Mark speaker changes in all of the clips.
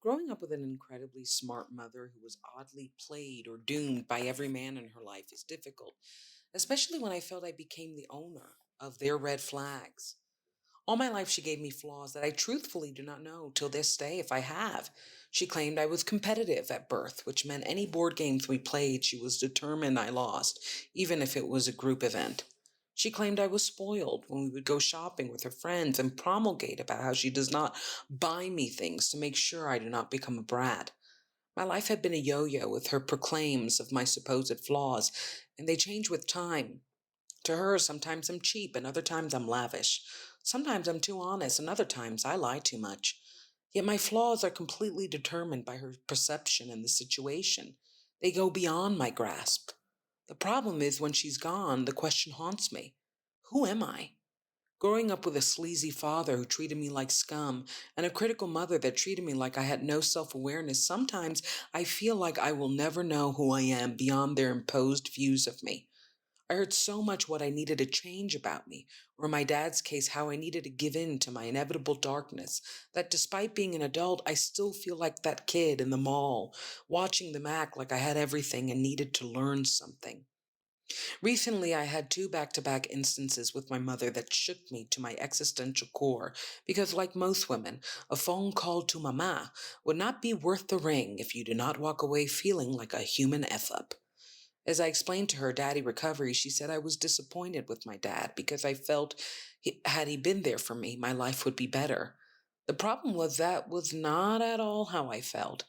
Speaker 1: Growing up with an incredibly smart mother who was oddly played or doomed by every man in her life is difficult, especially when I felt I became the owner of their red flags. All my life, she gave me flaws that I truthfully do not know till this day if I have. She claimed I was competitive at birth, which meant any board games we played, she was determined I lost, even if it was a group event. She claimed I was spoiled when we would go shopping with her friends and promulgate about how she does not buy me things to make sure I do not become a brat. My life had been a yo yo with her proclaims of my supposed flaws, and they change with time. To her, sometimes I'm cheap and other times I'm lavish. Sometimes I'm too honest and other times I lie too much. Yet my flaws are completely determined by her perception and the situation. They go beyond my grasp. The problem is when she's gone, the question haunts me. Who am I? Growing up with a sleazy father who treated me like scum and a critical mother that treated me like I had no self awareness, sometimes I feel like I will never know who I am beyond their imposed views of me. I heard so much what I needed to change about me, or in my dad's case, how I needed to give in to my inevitable darkness, that despite being an adult, I still feel like that kid in the mall, watching them act like I had everything and needed to learn something. Recently, I had two back to back instances with my mother that shook me to my existential core, because, like most women, a phone call to mama would not be worth the ring if you do not walk away feeling like a human F up. As I explained to her daddy recovery, she said I was disappointed with my dad because I felt had he been there for me, my life would be better. The problem was that was not at all how I felt.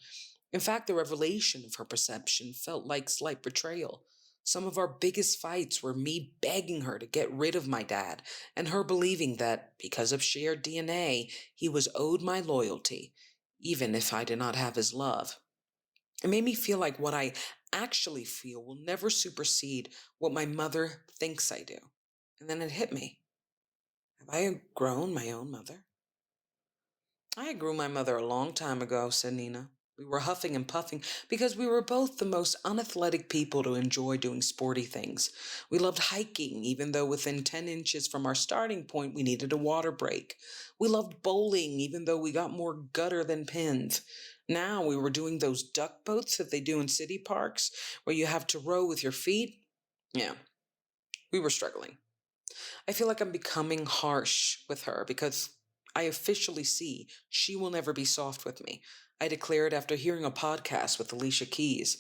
Speaker 1: In fact, the revelation of her perception felt like slight betrayal. Some of our biggest fights were me begging her to get rid of my dad, and her believing that, because of shared DNA, he was owed my loyalty, even if I did not have his love. It made me feel like what I actually feel will never supersede what my mother thinks I do. And then it hit me. Have I outgrown my own mother? I grew my mother a long time ago, said Nina. We were huffing and puffing because we were both the most unathletic people to enjoy doing sporty things. We loved hiking, even though within 10 inches from our starting point we needed a water break. We loved bowling, even though we got more gutter than pins. Now we were doing those duck boats that they do in city parks, where you have to row with your feet. Yeah, we were struggling. I feel like I'm becoming harsh with her because I officially see she will never be soft with me. I declared after hearing a podcast with Alicia Keys.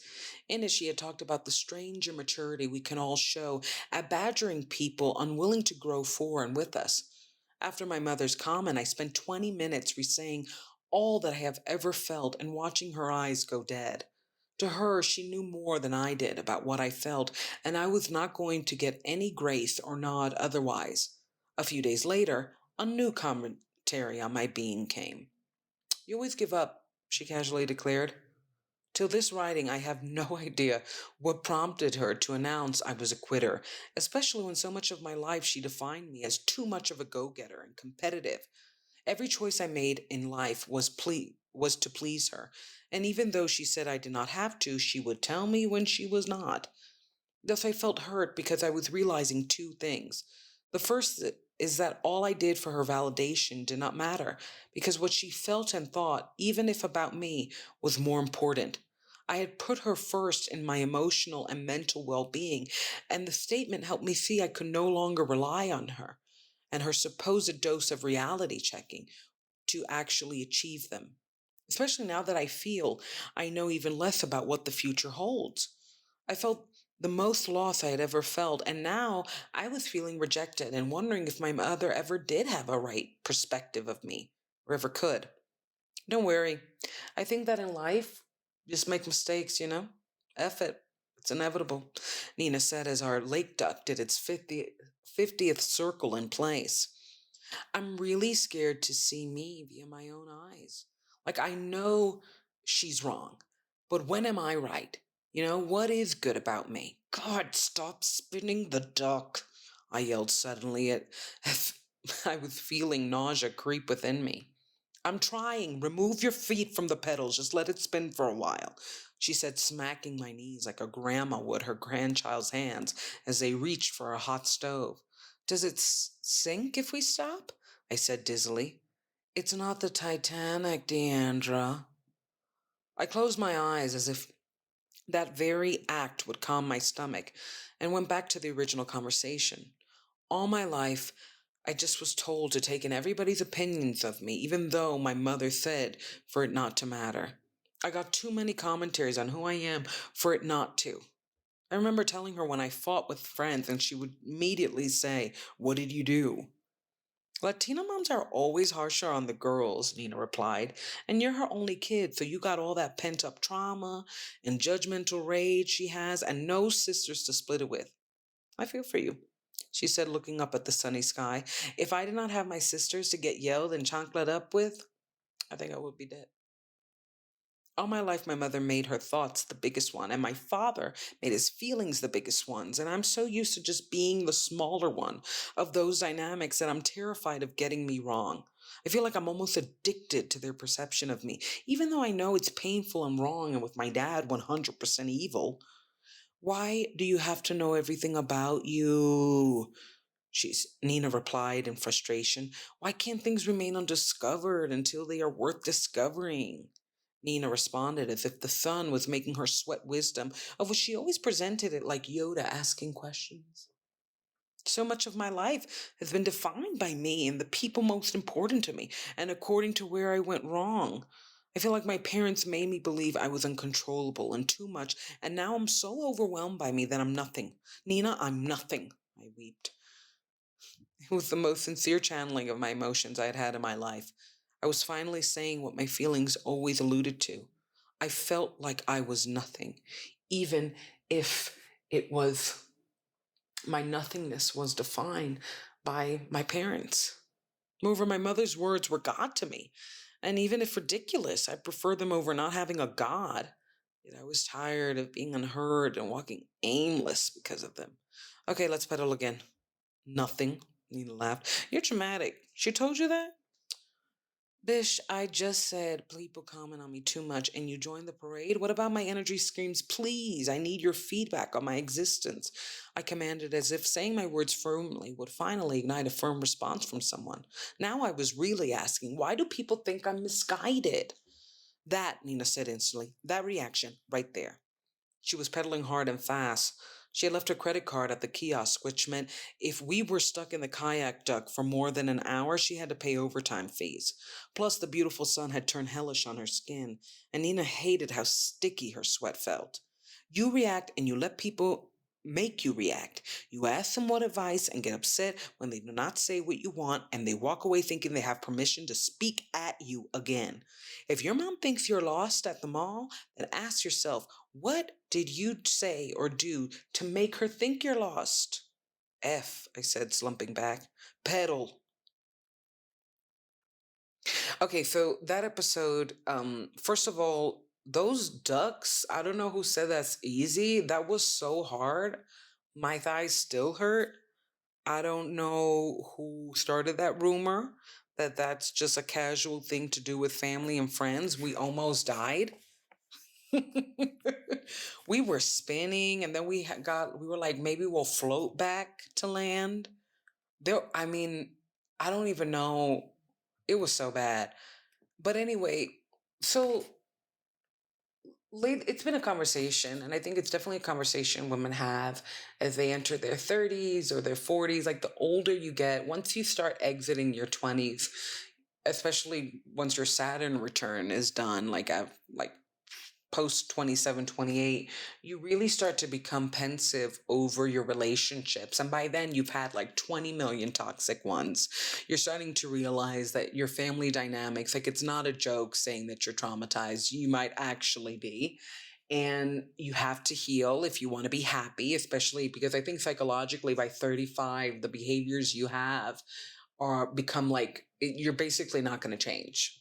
Speaker 1: In it, she had talked about the strange immaturity we can all show at badgering people unwilling to grow for and with us. After my mother's comment, I spent 20 minutes resaying all that I have ever felt and watching her eyes go dead. To her, she knew more than I did about what I felt, and I was not going to get any grace or nod otherwise. A few days later, a new commentary on my being came. You always give up, she casually declared. Till this writing, I have no idea what prompted her to announce I was a quitter, especially when so much of my life she defined me as too much of a go getter and competitive. Every choice I made in life was to please her, and even though she said I did not have to, she would tell me when she was not. Thus, I felt hurt because I was realizing two things. The first is that all I did for her validation did not matter, because what she felt and thought, even if about me, was more important. I had put her first in my emotional and mental well being, and the statement helped me see I could no longer rely on her and her supposed dose of reality checking to actually achieve them. Especially now that I feel I know even less about what the future holds. I felt the most loss I had ever felt, and now I was feeling rejected and wondering if my mother ever did have a right perspective of me, or ever could. Don't worry. I think that in life, just make mistakes, you know? F it. It's inevitable, Nina said as our lake duck did its 50th circle in place. I'm really scared to see me via my own eyes. Like, I know she's wrong, but when am I right? You know, what is good about me? God, stop spinning the duck, I yelled suddenly as I was feeling nausea creep within me. I'm trying. Remove your feet from the pedals. Just let it spin for a while, she said, smacking my knees like a grandma would her grandchild's hands as they reached for a hot stove. Does it sink if we stop? I said dizzily. It's not the Titanic, Deandra. I closed my eyes as if that very act would calm my stomach and went back to the original conversation. All my life, I just was told to take in everybody's opinions of me, even though my mother said for it not to matter. I got too many commentaries on who I am for it not to. I remember telling her when I fought with friends, and she would immediately say, "What did you do?" Latina moms are always harsher on the girls, Nina replied. And you're her only kid, so you got all that pent up trauma and judgmental rage she has, and no sisters to split it with. I feel for you, she said, looking up at the sunny sky. If I did not have my sisters to get yelled and chancled up with, I think I would be dead. All my life, my mother made her thoughts the biggest one, and my father made his feelings the biggest ones. And I'm so used to just being the smaller one of those dynamics that I'm terrified of getting me wrong. I feel like I'm almost addicted to their perception of me, even though I know it's painful and wrong, and with my dad 100% evil. Why do you have to know everything about you? Nina replied in frustration. Why can't things remain undiscovered until they are worth discovering? Nina responded as if the sun was making her sweat wisdom, of which she always presented it like Yoda asking questions. So much of my life has been defined by me and the people most important to me, and according to where I went wrong. I feel like my parents made me believe I was uncontrollable and too much, and now I'm so overwhelmed by me that I'm nothing. Nina, I'm nothing. I wept. It was the most sincere channeling of my emotions I had had in my life. I was finally saying what my feelings always alluded to. I felt like I was nothing, even if it was my nothingness was defined by my parents. Moreover, my mother's words were God to me. And even if ridiculous, I prefer them over not having a God. Yet I was tired of being unheard and walking aimless because of them. Okay, let's pedal again. Nothing. Nina laughed. You're dramatic. She told you that? Bish, I just said people comment on me too much and you join the parade. What about my energy screams, please? I need your feedback on my existence. I commanded as if saying my words firmly would finally ignite a firm response from someone. Now I was really asking, why do people think I'm misguided? That, Nina said instantly, that reaction right there. She was pedaling hard and fast. She had left her credit card at the kiosk, which meant if we were stuck in the kayak dock for more than an hour, she had to pay overtime fees. Plus, the beautiful sun had turned hellish on her skin, and Nina hated how sticky her sweat felt. You react and you let people make you react. You ask them what advice and get upset when they do not say what you want, and they walk away thinking they have permission to speak at you again. If your mom thinks you're lost at the mall, then ask yourself, what did you say or do to make her think you're lost? I said, slumping back. Pedal. Okay, so that episode, first of all, those ducks, I don't know who said that's easy. That was so hard. My thighs still hurt. I don't know who started that rumor that that's just a casual thing to do with family and friends. We almost died. We were spinning and then we were like, maybe we'll float back to land. I mean, I don't even know. It was so bad. But anyway, so it's been a conversation, and I think it's definitely a conversation women have as they enter their 30s or their 40s. Like the older you get, once you start exiting your 20s, especially once your Saturn return is done, like post 27, 28, you really start to become pensive over your relationships. And by then, you've had like 20 million toxic ones. You're starting to realize that your family dynamics, like it's not a joke saying that you're traumatized, you might actually be. And you have to heal if you want to be happy, especially because I think psychologically by 35, the behaviors you have are become like you're basically not going to change.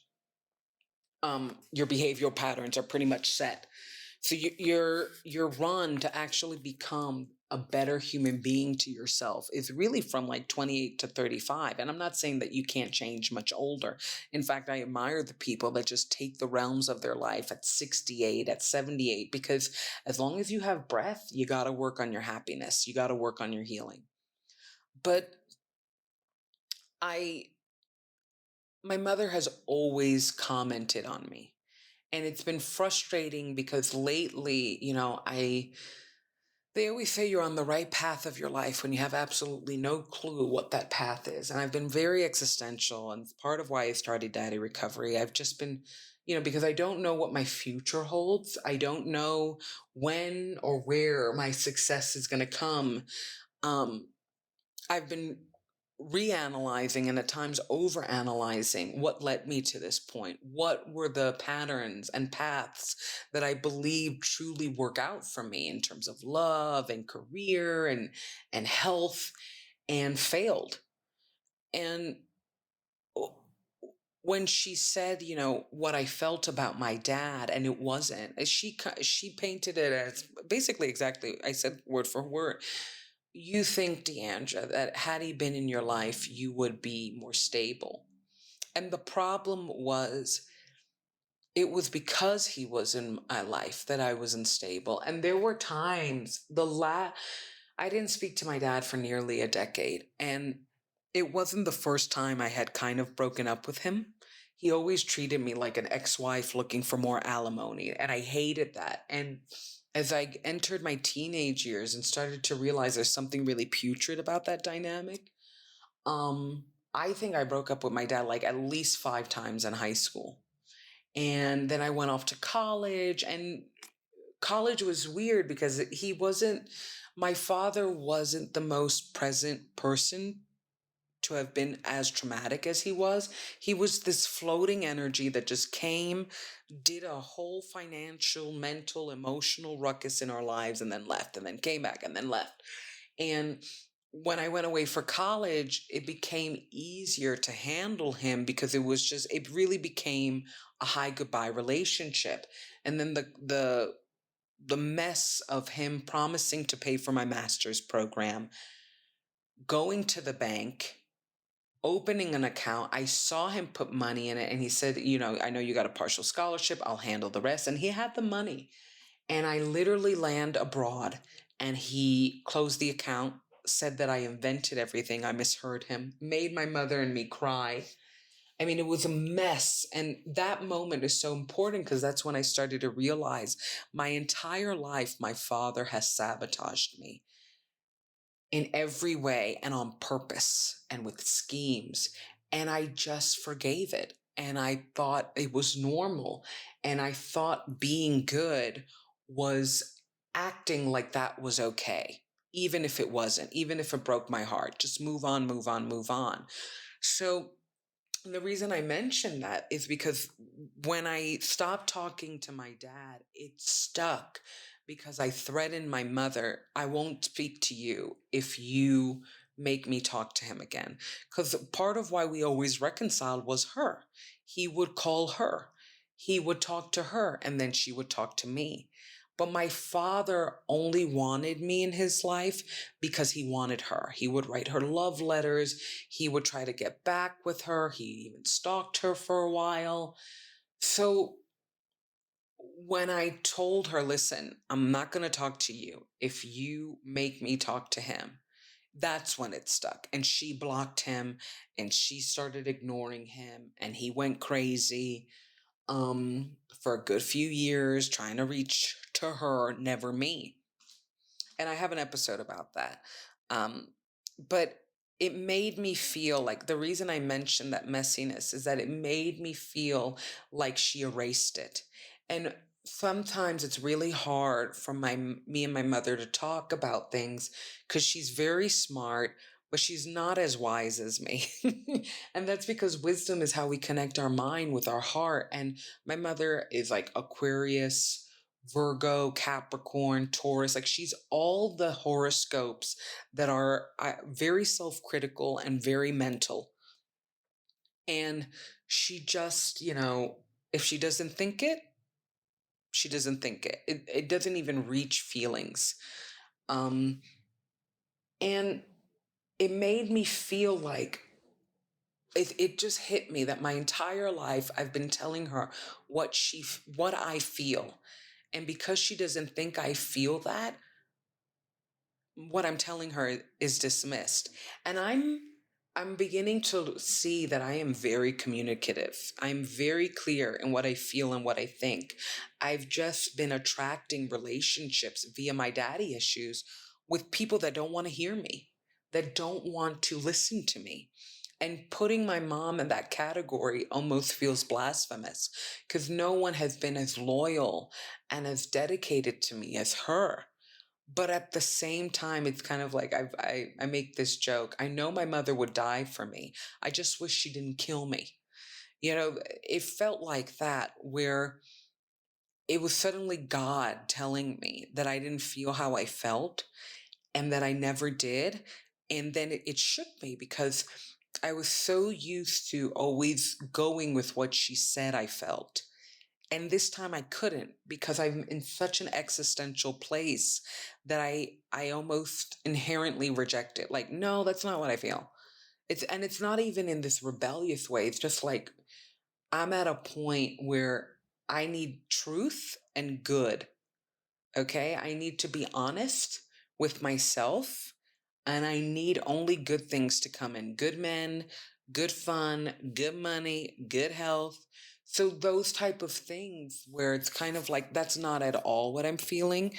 Speaker 1: Your behavioral patterns are pretty much set. So your run to actually become a better human being to yourself is really from like 28 to 35. And I'm not saying that you can't change much older. In fact, I admire the people that just take the realms of their life at 68, at 78, because as long as you have breath, you got to work on your happiness. You got to work on your healing. But I, my mother has always commented on me. And it's been frustrating because lately, they always say you're on the right path of your life when you have absolutely no clue what that path is. And I've been very existential, and part of why I started Daddy Recovery. I've just been, because I don't know what my future holds. I don't know when or where my success is going to come. Um, I've been reanalyzing and at times overanalyzing what led me to this point. What were the patterns and paths that I believe truly work out for me in terms of love and career and health, and failed. And when she said, what I felt about my dad, and it wasn't, she painted it as basically exactly I said word for word. You think, Deandra, that had he been in your life, you would be more stable. And the problem was, it was because he was in my life that I was unstable. And there were times, I didn't speak to my dad for nearly a decade. And it wasn't the first time I had kind of broken up with him. He always treated me like an ex-wife looking for more alimony. And I hated that. And as I entered my teenage years and started to realize there's something really putrid about that dynamic, um, I think I broke up with my dad like at least 5 times in high school. And then I went off to college, and college was weird because my father wasn't the most present person to have been as traumatic as he was. He was this floating energy that just came, did a whole financial, mental, emotional ruckus in our lives, and then left, and then came back, and then left. And when I went away for college, it became easier to handle him because it really became a high goodbye relationship. And then the mess of him promising to pay for my master's program, going to the bank, opening an account. I saw him put money in it, and he said, I know you got a partial scholarship, I'll handle the rest. And he had the money. And I literally land abroad, and he closed the account, said that I invented everything. I misheard him, made my mother and me cry. I mean, it was a mess. And that moment is so important because that's when I started to realize my entire life, my father has sabotaged me in every way and on purpose and with schemes. And I just forgave it. And I thought it was normal. And I thought being good was acting like that was okay, even if it wasn't, even if it broke my heart. Just move on, move on, move on. So the reason I mention that is because when I stopped talking to my dad, it stuck because I threatened my mother, I won't speak to you if you make me talk to him again. Because part of why we always reconciled was her. He would call her, he would talk to her, and then she would talk to me. But my father only wanted me in his life because he wanted her. He would write her love letters. He would try to get back with her. He even stalked her for a while. So when I told her, listen, I'm not going to talk to you if you make me talk to him, that's when it stuck. And she blocked him, and she started ignoring him, and he went crazy for a good few years trying to reach to her, never me. And I have an episode about that. Um, but it made me feel like, the reason I mentioned that messiness is that it made me feel like she erased it. And sometimes it's really hard for me and my mother to talk about things because she's very smart, but she's not as wise as me. And that's because wisdom is how we connect our mind with our heart. And my mother is like Aquarius, Virgo, Capricorn, Taurus. Like, she's all the horoscopes that are very self critical and very mental. And she just, if she doesn't think it, she doesn't think it. It doesn't even reach feelings. Um, and it made me feel like it just hit me that my entire life I've been telling her what I feel. And because she doesn't think I feel that, what I'm telling her is dismissed. And I'm beginning to see that I am very communicative. I'm very clear in what I feel and what I think. I've just been attracting relationships via my daddy issues with people that don't want to hear me, that don't want to listen to me. And putting my mom in that category almost feels blasphemous because no one has been as loyal and as dedicated to me as her. But at the same time, it's kind of like I make this joke. I know my mother would die for me. I just wish she didn't kill me. It felt like that, where it was suddenly God telling me that I didn't feel how I felt and that I never did. And then it shook me because I was so used to always going with what she said I felt. And this time I couldn't because I'm in such an existential place that I almost inherently reject it. Like, no, that's not what I feel. It's not even in this rebellious way. It's just like I'm at a point where I need truth and good. Okay? I need to be honest with myself, and I need only good things to come in. Good men, good fun, good money, good health. So those type of things where it's kind of like that's not at all what I'm feeling.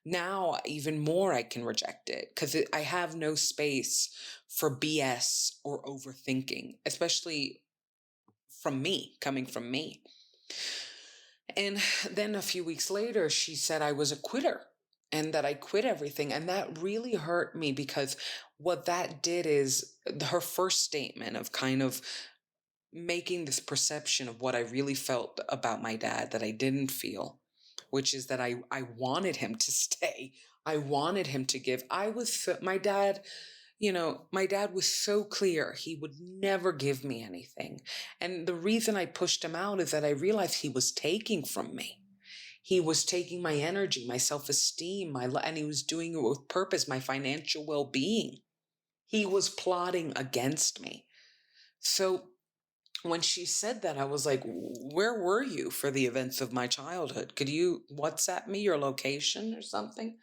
Speaker 1: Now even more I can reject it because I have no space for BS or overthinking, especially from me, coming from me. And then a few weeks later, she said I was a quitter and that I quit everything. And that really hurt me because what that did is her first statement of kind of making this perception of what I really felt about my dad that I didn't feel, which is that I wanted him to stay. I wanted him to give. My dad, my dad was so clear he would never give me anything. And the reason I pushed him out is that I realized he was taking from me. He was taking my energy, my self-esteem, and he was doing it with purpose, my financial well-being. He was plotting against me. So when she said that, I was like, where were you for the events of my childhood? Could you WhatsApp me your location or something?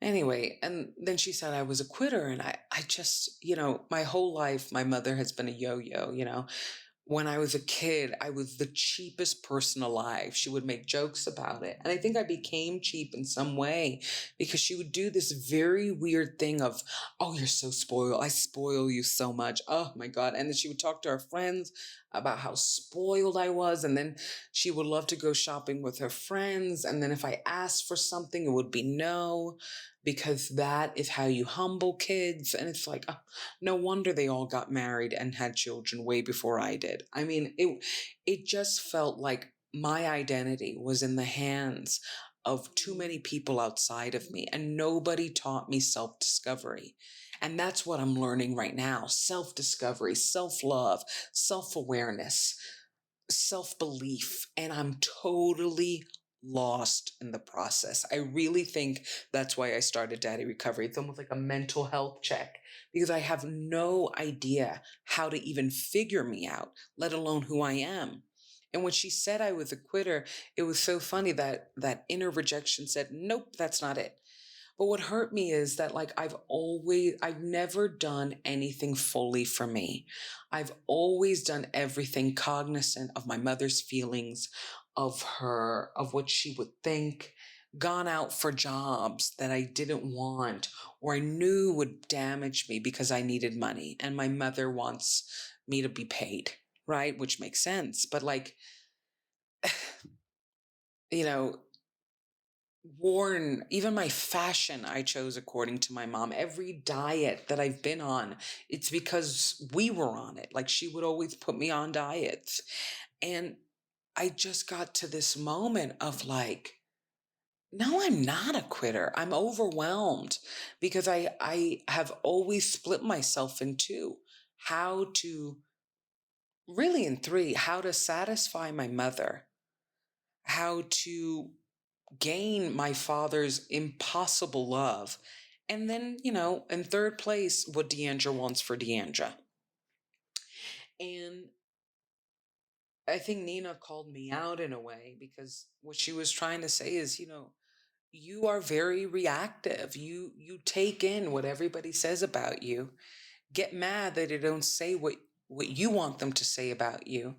Speaker 1: Anyway, and then she said I was a quitter. And I just, my whole life, my mother has been a yo yo, when I was a kid, I was the cheapest person alive. She would make jokes about it. And I think I became cheap in some way because she would do this very weird thing of, oh, you're so spoiled. I spoil you so much. Oh my God. And then she would talk to her friends about how spoiled I was. And then she would love to go shopping with her friends. And then if I asked for something, it would be no, because that is how you humble kids. And it's like, no wonder they all got married and had children way before I did. I mean, it just felt like my identity was in the hands of too many people outside of me, and nobody taught me self-discovery. And that's what I'm learning right now: self-discovery, self-love, self-awareness, self-belief. And I'm totally lost in the process. I really think that's why I started Daddy Recovery. It's almost like a mental health check because I have no idea how to even figure me out, let alone who I am. And when she said I was a quitter, it was so funny that that inner rejection said, nope, that's not it. But what hurt me is that, like, I've never done anything fully for me. I've always done everything cognizant of my mother's feelings, of what she would think, gone out for jobs that I didn't want or I knew would damage me because I needed money. And my mother wants me to be paid, right? Which makes sense. But, like, you know, worn, even my fashion I chose according to my mom. Every diet that I've been on, it's because we were on it. Like, she would always put me on diets. And I just got to this moment of like, no, I'm not a quitter. I'm overwhelmed because I have always split myself in two. How to Really in three: how to satisfy my mother, how to gain my father's impossible love. And then, in third place, what Deandra wants for Deandra. And I think Nina called me out in a way because what she was trying to say is, you are very reactive. You take in what everybody says about you. get mad that they don't say what you want them to say about you,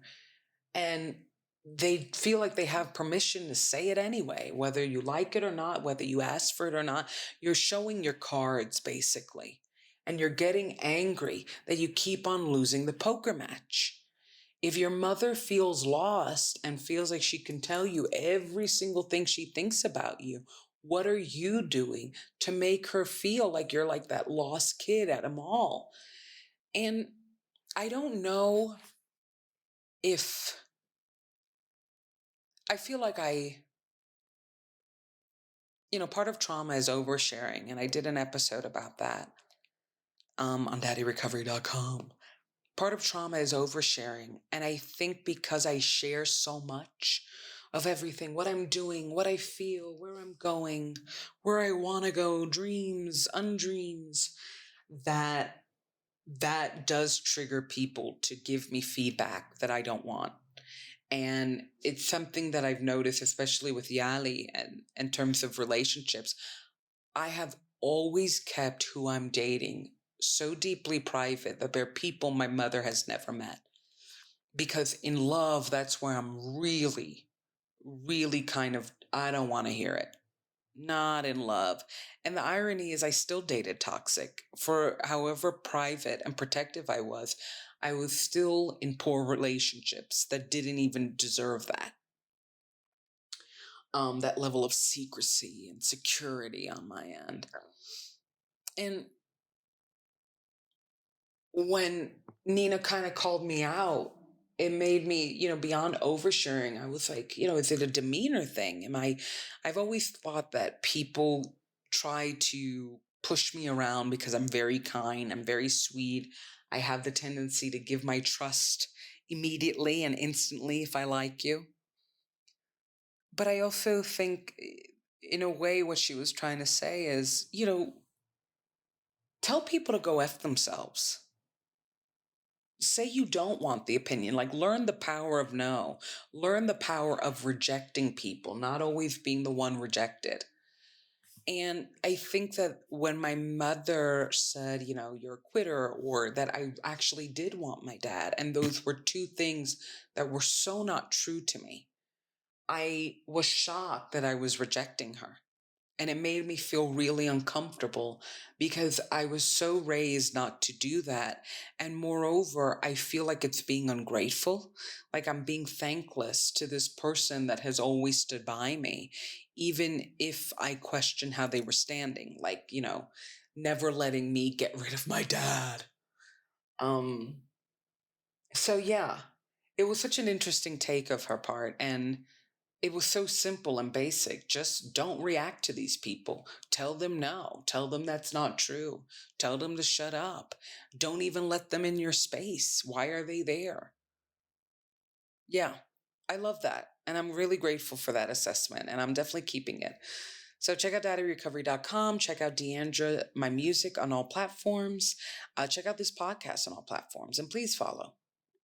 Speaker 1: and they feel like they have permission to say it anyway, whether you like it or not, whether you ask for it or not. You're showing your cards, basically, and you're getting angry that you keep on losing the poker match. If your mother feels lost and feels like she can tell you every single thing she thinks about you, what are you doing to make her feel like you're like that lost kid at a mall? And I don't know if I feel like part of trauma is oversharing. And I did an episode about that on daddyrecovery.com. Part of trauma is oversharing. And I think because I share so much of everything, what I'm doing, what I feel, where I'm going, where I want to go, dreams, undreams, that that does trigger people to give me feedback that I don't want. And it's something that I've noticed, especially with Yali, and in terms of relationships. I have always kept who I'm dating so deeply private that they're people my mother has never met. Because in love, that's where I'm really, really kind of, I don't want to hear it. Not in love. And the irony is, I still dated toxic. For however private and protective I was still in poor relationships that didn't even deserve that. That level of secrecy and security on my end. And when Nina kind of called me out, it made me, beyond oversharing, I was like, is it a demeanor thing? I've always thought that people try to push me around because I'm very kind, I'm very sweet. I have the tendency to give my trust immediately and instantly if I like you. But I also think, in a way, what she was trying to say is, tell people to go F themselves. Say you don't want the opinion. Like, learn the power of no. Learn the power of rejecting people, not always being the one rejected. And I think that when my mother said, you're a quitter, or that I actually did want my dad, and those were two things that were so not true to me, I was shocked that I was rejecting her. And it made me feel really uncomfortable because I was so raised not to do that. And moreover, I feel like it's being ungrateful. Like I'm being thankless to this person that has always stood by me, even if I question how they were standing, like, never letting me get rid of my dad. So yeah, it was such an interesting take of her part. And it was so simple and basic. Just don't react to these people. Tell them no. Tell them that's not true. Tell them to shut up. Don't even let them in your space. Why are they there? Yeah, I love that. And I'm really grateful for that assessment. And I'm definitely keeping it. So check out daddyrecovery.com. Check out Deandra, my music on all platforms. Check out this podcast on all platforms. And please follow.